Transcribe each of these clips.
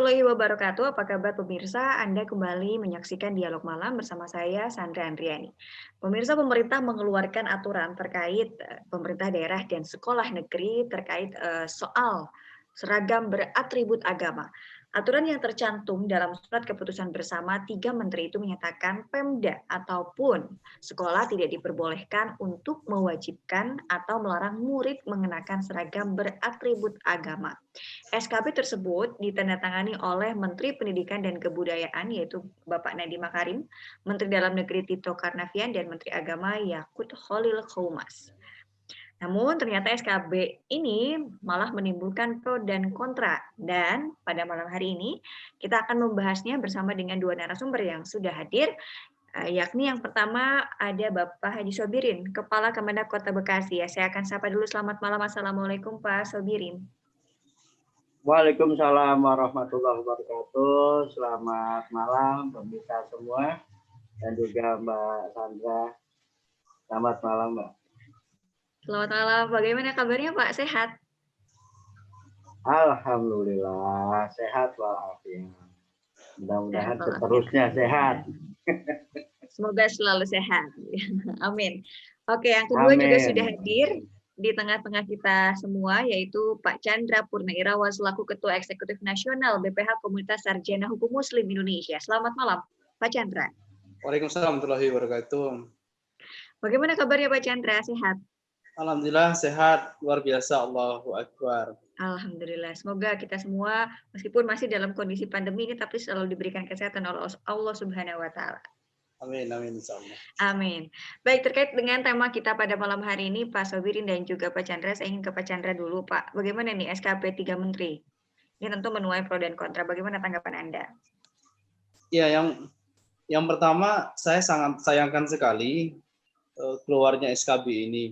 warahmatullahi wabarakatuh. Apa kabar pemirsa? Anda kembali menyaksikan Dialog Malam bersama saya, Sandra Andriani. Pemirsa, pemerintah mengeluarkan aturan terkait pemerintah daerah dan sekolah negeri terkait soal seragam beratribut agama. Aturan yang tercantum dalam surat keputusan bersama 3 menteri itu menyatakan Pemda ataupun sekolah tidak diperbolehkan untuk mewajibkan atau melarang murid mengenakan seragam beratribut agama. SKP tersebut ditandatangani oleh Menteri Pendidikan dan Kebudayaan yaitu Bapak Nadiem Makarim, Menteri Dalam Negeri Tito Karnavian, dan Menteri Agama Yakut Khalil Qoumas. Namun ternyata SKB ini malah menimbulkan pro dan kontra. Dan pada malam hari ini kita akan membahasnya bersama dengan 2 narasumber yang sudah hadir, yakni yang pertama ada Bapak Haji Sobirin, Kepala Kemendak Kota Bekasi. Saya akan sapa dulu. Selamat malam. Assalamualaikum Pak Sobirin. Waalaikumsalam warahmatullahi wabarakatuh. Selamat malam pemirsa semua dan juga Mbak Sandra. Selamat malam, Mbak. Selamat malam. Bagaimana kabarnya Pak? Sehat? Alhamdulillah sehat walafiat. Mudah-mudahan seterusnya sehat. Semoga selalu sehat. Amin. Oke, yang kedua juga sudah hadir di tengah-tengah kita semua, yaitu Pak Chandra Purnairawan selaku Ketua Eksekutif Nasional BPH Komunitas Sarjana Hukum Muslim Indonesia. Selamat malam, Pak Chandra. Waalaikumsalam warahmatullahi wabarakatuh. Bagaimana kabarnya Pak Chandra? Sehat? Alhamdulillah sehat, luar biasa, Allahu Akbar. Alhamdulillah. Semoga kita semua meskipun masih dalam kondisi pandemi ini tapi selalu diberikan kesehatan oleh Allah Subhanahu wa taala. Amin, amin, insyaallah. Amin. Baik, terkait dengan tema kita pada malam hari ini, Pak Sobirin dan juga Pak Chandra, saya ingin ke Pak Chandra dulu, Pak. Bagaimana nih SKP 3 Menteri? Ini tentu menuai pro dan kontra. Bagaimana tanggapan Anda? Ya, yang pertama saya sangat sayangkan sekali keluarnya SKB ini.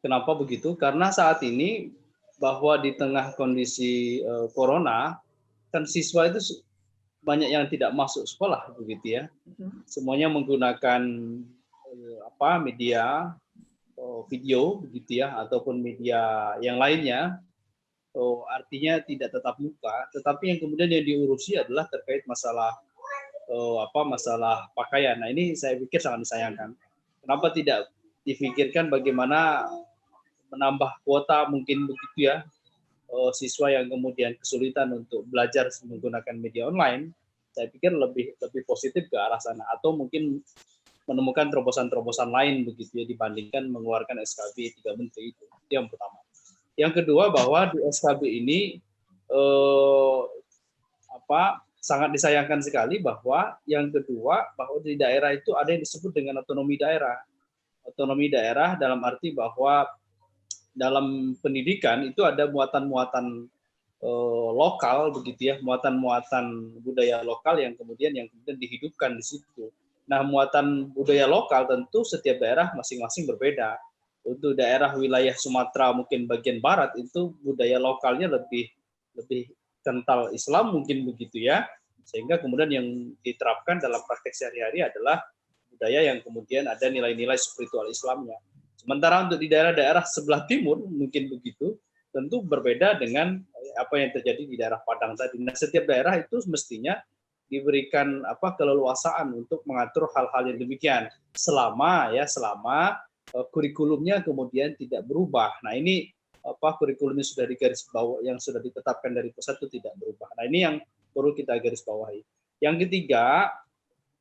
Kenapa begitu? Karena saat ini bahwa di tengah kondisi corona, kan siswa itu banyak yang tidak masuk sekolah begitu ya. Semuanya menggunakan media video begitu ya, ataupun media yang lainnya. Artinya tidak tatap muka, tetapi yang kemudian yang diurusi adalah terkait masalah masalah pakaian. Nah, ini saya pikir sangat disayangkan. Kenapa tidak difikirkan bagaimana menambah kuota mungkin begitu ya, siswa yang kemudian kesulitan untuk belajar menggunakan media online. Saya pikir lebih positif ke arah sana, atau mungkin menemukan terobosan-terobosan lain begitu ya dibandingkan mengeluarkan SKB 3 Menteri itu. Yang pertama. Yang kedua, bahwa di SKB ini sangat disayangkan sekali bahwa di daerah itu ada yang disebut dengan otonomi daerah. Otonomi daerah dalam arti bahwa dalam pendidikan itu ada muatan-muatan lokal begitu ya, muatan-muatan budaya lokal yang kemudian dihidupkan di situ. Nah, muatan budaya lokal tentu setiap daerah masing-masing berbeda. Untuk daerah wilayah Sumatera mungkin bagian barat itu budaya lokalnya lebih kental Islam mungkin begitu ya, sehingga kemudian yang diterapkan dalam praktek sehari-hari adalah budaya yang kemudian ada nilai-nilai spiritual Islamnya. Sementara untuk di daerah-daerah sebelah timur mungkin begitu, tentu berbeda dengan apa yang terjadi di daerah Padang tadi. Nah, setiap daerah itu mestinya diberikan keleluasaan untuk mengatur hal-hal yang demikian selama kurikulumnya kemudian tidak berubah. Nah, ini kurikulumnya sudah digaris bawah, yang sudah ditetapkan dari pusat itu tidak berubah. Nah, ini yang perlu kita garis bawahi. Yang ketiga,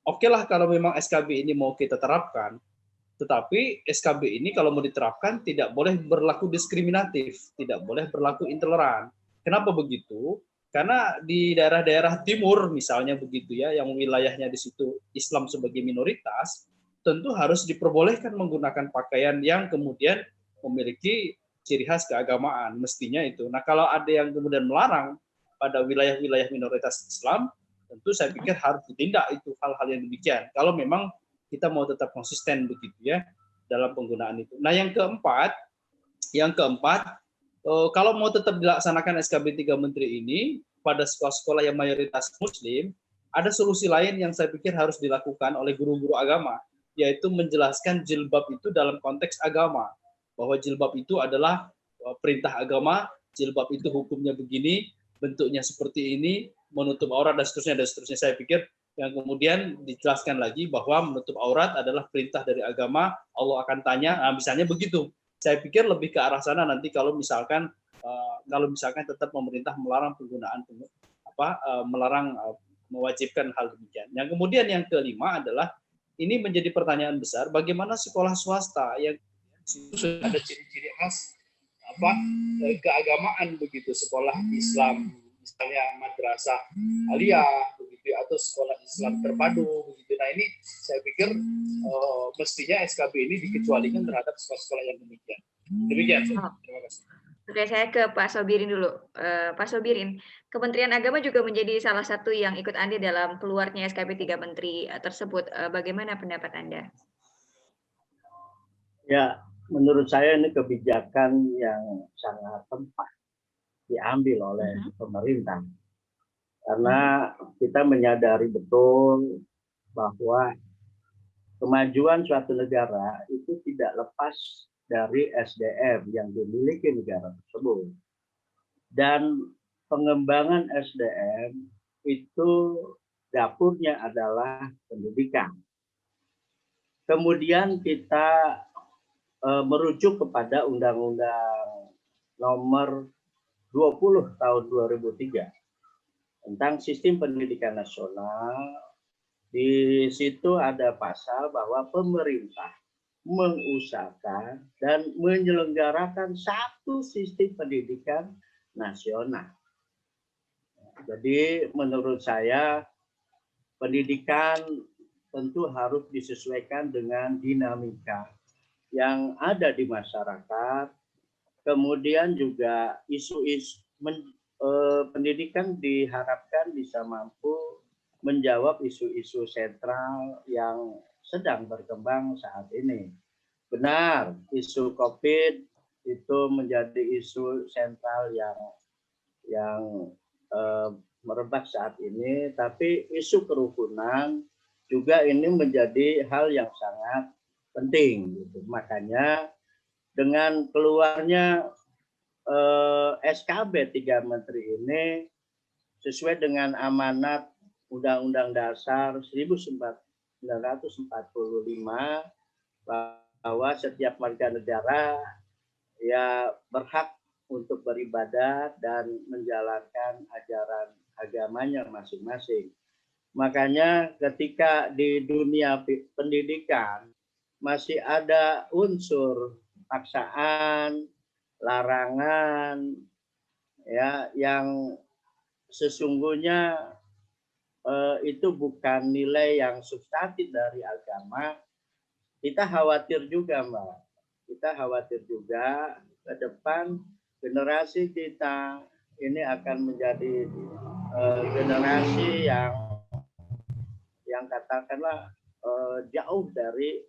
okelah kalau memang SKB ini mau kita terapkan, tetapi SKB ini kalau mau diterapkan tidak boleh berlaku diskriminatif, tidak boleh berlaku intoleran. Kenapa begitu? Karena di daerah-daerah timur misalnya begitu ya, yang wilayahnya di situ Islam sebagai minoritas, tentu harus diperbolehkan menggunakan pakaian yang kemudian memiliki ciri khas keagamaan, mestinya itu. Nah, kalau ada yang kemudian melarang pada wilayah-wilayah minoritas Islam, tentu saya pikir harus ditindak itu hal-hal yang demikian. Kalau memang kita mau tetap konsisten begitu ya dalam penggunaan itu. Nah, yang keempat, kalau mau tetap dilaksanakan SKB 3 Menteri ini pada sekolah-sekolah yang mayoritas Muslim, ada solusi lain yang saya pikir harus dilakukan oleh guru-guru agama, yaitu menjelaskan jilbab itu dalam konteks agama, bahwa jilbab itu adalah perintah agama, jilbab itu hukumnya begini, bentuknya seperti ini, menutup aurat dan seterusnya dan seterusnya. Saya pikir yang kemudian dijelaskan lagi bahwa menutup aurat adalah perintah dari agama, Allah akan tanya, nah, misalnya begitu. Saya pikir lebih ke arah sana nanti kalau misalkan tetap pemerintah melarang penggunaan melarang mewajibkan hal demikian. Yang kemudian yang kelima adalah ini menjadi pertanyaan besar, bagaimana sekolah swasta yang sudah ada ciri-ciri khas keagamaan begitu, sekolah Islam misalnya madrasah aliyah begitu atau sekolah Islam terpadu begitu. Nah ini saya pikir mestinya SKB ini dikecualikan terhadap sekolah-sekolah yang demikian. Demikian. Terima kasih. Oke, saya ke Pak Sobirin dulu. Pak Sobirin, Kementerian Agama juga menjadi salah satu yang ikut andil dalam keluarnya SKP 3 Menteri tersebut. Bagaimana pendapat Anda? Ya, menurut saya ini kebijakan yang sangat tepat diambil oleh pemerintah. Karena kita menyadari betul bahwa kemajuan suatu negara itu tidak lepas dari SDM yang dimiliki negara tersebut. Dan pengembangan SDM itu dapurnya adalah pendidikan. Kemudian kita merujuk kepada Undang-Undang Nomor 20 tahun 2003 tentang Sistem Pendidikan Nasional. Di situ ada pasal bahwa pemerintah mengusahakan dan menyelenggarakan satu sistem pendidikan nasional. Jadi menurut saya pendidikan tentu harus disesuaikan dengan dinamika yang ada di masyarakat. Kemudian juga isu-isu pendidikan diharapkan bisa mampu menjawab isu-isu sentral yang sedang berkembang saat ini. Benar, isu COVID itu menjadi isu sentral yang merebak saat ini, tapi isu kerukunan juga ini menjadi hal yang sangat penting. Gitu. Makanya dengan keluarnya SKB 3 Menteri ini sesuai dengan amanat Undang-Undang Dasar 1945 bahwa setiap warga negara ya berhak untuk beribadah dan menjalankan ajaran agamanya masing-masing. Makanya ketika di dunia pendidikan masih ada unsur paksaan, larangan, ya yang sesungguhnya itu bukan nilai yang substantif dari agama. Kita khawatir juga, Mbak. Kita khawatir juga ke depan generasi kita ini akan menjadi generasi yang katakanlah jauh dari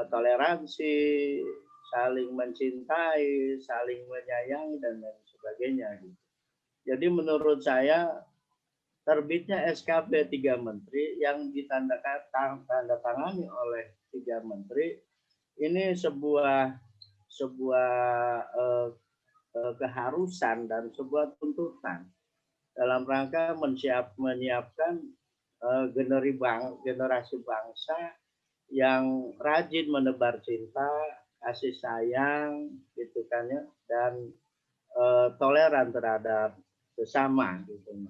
toleransi, saling mencintai, saling menyayangi dan lain sebagainya. Jadi menurut saya terbitnya SKB 3 Menteri yang ditandatangani oleh 3 Menteri ini sebuah keharusan dan sebuah tuntutan dalam rangka menyiapkan generasi bangsa yang rajin menebar cinta, kasih sayang, gitu kan ya, dan toleran terhadap sesama, gitu.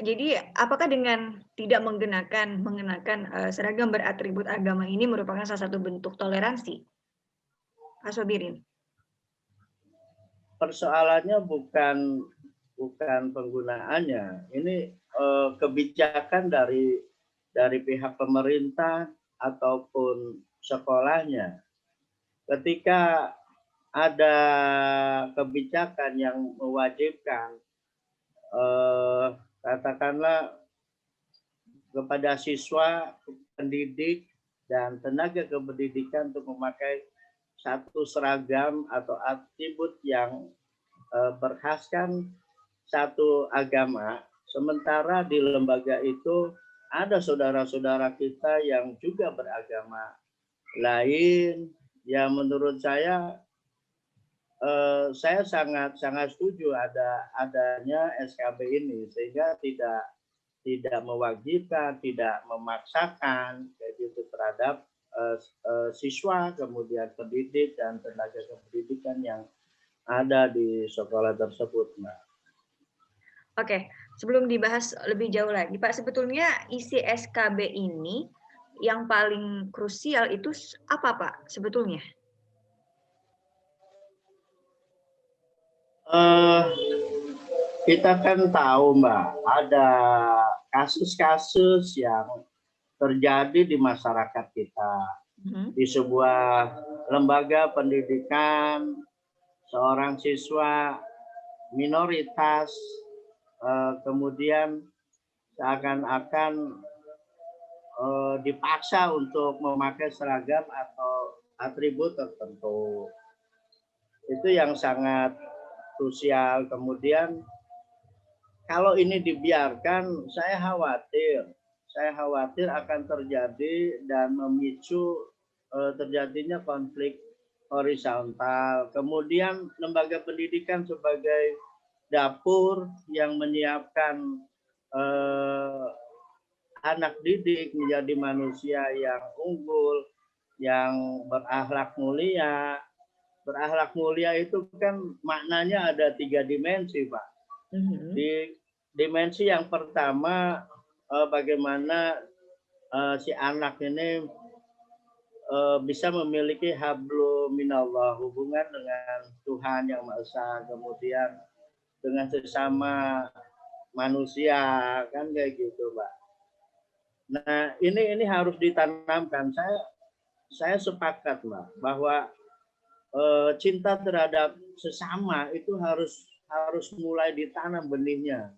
Jadi apakah dengan tidak mengenakan seragam beratribut agama ini merupakan salah satu bentuk toleransi, Pak Sobirin? Persoalannya bukan penggunaannya. Ini kebijakan dari pihak pemerintah ataupun sekolahnya. Ketika ada kebijakan yang mewajibkan katakanlah kepada siswa, pendidik, dan tenaga kependidikan untuk memakai satu seragam atau atribut yang berkhaskan satu agama, sementara di lembaga itu ada saudara-saudara kita yang juga beragama lain, ya menurut saya saya sangat setuju adanya SKB ini, sehingga tidak mewajibkan, tidak memaksakan kayak gitu terhadap siswa, kemudian pendidik dan tenaga kependidikan yang ada di sekolah tersebut, Mbak. Oke, sebelum dibahas lebih jauh lagi, Pak, sebetulnya isi SKB ini yang paling krusial itu apa, Pak, sebetulnya? Kita kan tahu, Mbak, ada kasus-kasus yang terjadi di masyarakat kita. Di sebuah lembaga pendidikan, seorang siswa minoritas kemudian seakan-akan dipaksa untuk memakai seragam atau atribut tertentu. Itu yang sangat krusial. Kemudian kalau ini dibiarkan, saya khawatir akan terjadi dan memicu terjadinya konflik horizontal. Kemudian lembaga pendidikan sebagai dapur yang menyiapkan anak didik menjadi manusia yang unggul, yang berakhlak mulia. Berakhlak mulia itu kan maknanya ada 3 dimensi, Pak. Di dimensi yang pertama, bagaimana si anak ini bisa memiliki hablum minallah, hubungan dengan Tuhan Yang Maha Esa, kemudian dengan sesama manusia, kan kayak gitu, Pak. Nah, ini harus ditanamkan. Saya sepakat, Mbak, bahwa cinta terhadap sesama itu harus mulai ditanam benihnya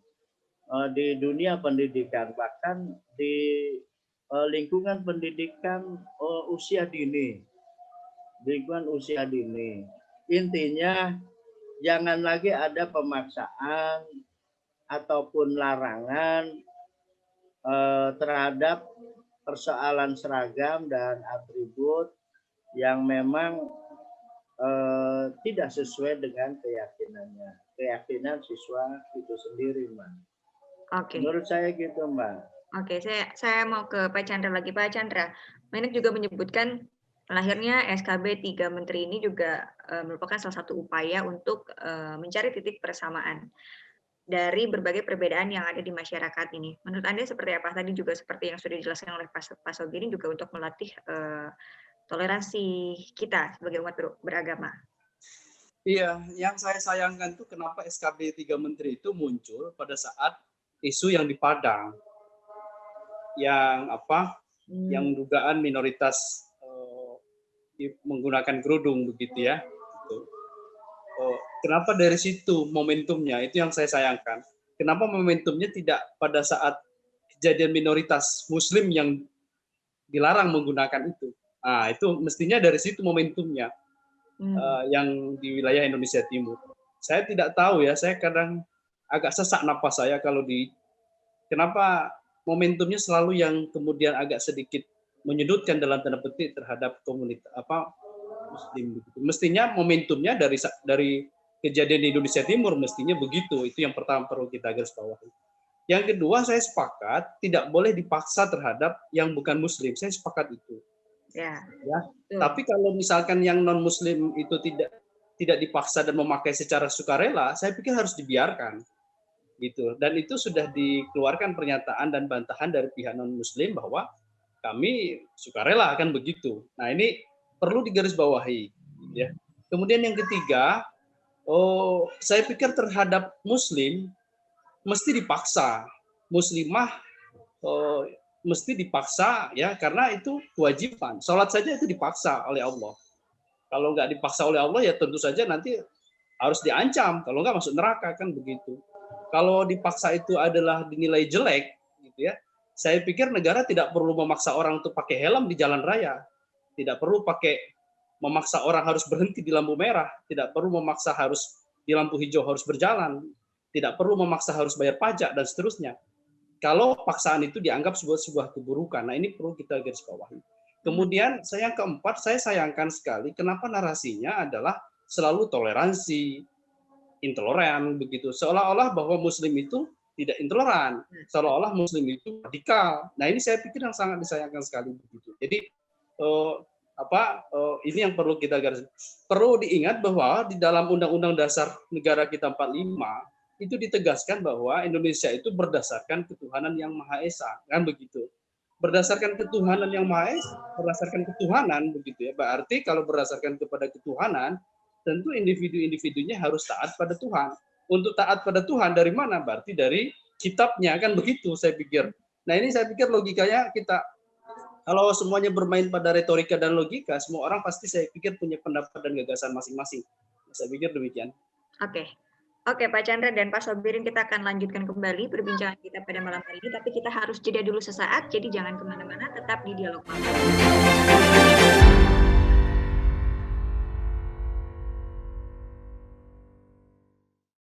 di dunia pendidikan, bahkan di lingkungan pendidikan usia dini. Lingkungan usia dini. Intinya jangan lagi ada pemaksaan ataupun larangan terhadap persoalan seragam dan atribut yang memang tidak sesuai dengan keyakinan siswa itu sendiri, Mbak. Oke. Menurut saya gitu, Mbak. Oke, saya mau ke Pak Chandra lagi. Pak Chandra, Menek juga menyebutkan lahirnya SKB 3 Menteri ini juga merupakan salah satu upaya untuk mencari titik persamaan dari berbagai perbedaan yang ada di masyarakat ini. Menurut Anda seperti apa? Tadi juga seperti yang sudah dijelaskan oleh Pak Sogiri juga untuk melatih toleransi kita sebagai umat beragama. Iya, yang saya sayangkan tuh kenapa SKB 3 Menteri itu muncul pada saat isu yang di Padang, yang yang dugaan minoritas menggunakan kerudung begitu ya. Kenapa dari situ momentumnya, itu yang saya sayangkan. Kenapa momentumnya tidak pada saat kejadian minoritas Muslim yang dilarang menggunakan itu. Nah, itu mestinya dari situ momentumnya yang di wilayah Indonesia Timur. Saya tidak tahu ya, saya kadang agak sesak napas saya kalau kenapa momentumnya selalu yang kemudian agak sedikit menyudutkan dalam tanda petik terhadap komunitas Muslim. Mestinya momentumnya dari kejadian di Indonesia Timur mestinya begitu. Itu yang pertama perlu kita garis bawahi. Yang kedua, saya sepakat tidak boleh dipaksa terhadap yang bukan Muslim. Saya sepakat itu. Ya. Tapi kalau misalkan yang non Muslim itu tidak dipaksa dan memakai secara sukarela, saya pikir harus dibiarkan. Gitu. Dan itu sudah dikeluarkan pernyataan dan bantahan dari pihak non Muslim bahwa kami sukarela akan begitu. Nah, ini perlu digarisbawahi. Ya. Kemudian yang ketiga, saya pikir terhadap Muslim mesti dipaksa, muslimah mesti dipaksa ya, karena itu kewajiban. Sholat saja itu dipaksa oleh Allah. Kalau nggak dipaksa oleh Allah ya tentu saja nanti harus diancam. Kalau nggak masuk neraka kan begitu. Kalau dipaksa itu adalah dinilai jelek, gitu ya. Saya pikir negara tidak perlu memaksa orang untuk pakai helm di jalan raya, tidak perlu memaksa orang harus berhenti di lampu merah, tidak perlu memaksa harus di lampu hijau harus berjalan, tidak perlu memaksa harus bayar pajak dan seterusnya. Kalau paksaan itu dianggap sebuah keburukan, nah ini perlu kita garis bawahi. Kemudian yang keempat, saya sayangkan sekali kenapa narasinya adalah selalu toleransi, intoleran begitu. Seolah-olah bahwa Muslim itu tidak intoleran, seolah-olah Muslim itu radikal. Nah ini saya pikir yang sangat disayangkan sekali begitu. Jadi ini yang perlu kita garis. Perlu diingat bahwa di dalam Undang-Undang Dasar Negara kita 45 itu ditegaskan bahwa Indonesia itu berdasarkan ketuhanan yang Maha Esa, kan begitu. Berdasarkan ketuhanan yang Maha Esa, berdasarkan ketuhanan begitu ya. Berarti kalau berdasarkan kepada ketuhanan, tentu individu-individunya harus taat pada Tuhan. Untuk taat pada Tuhan dari mana? Berarti dari kitabnya, kan begitu saya pikir. Nah ini saya pikir logikanya kita, kalau semuanya bermain pada retorika dan logika, semua orang pasti saya pikir punya pendapat dan gagasan masing-masing. Saya pikir demikian. Oke, Pak Chandra dan Pak Sobirin, kita akan lanjutkan kembali perbincangan kita pada malam hari ini, tapi kita harus jeda dulu sesaat, jadi jangan kemana-mana, tetap di Dialog Malam.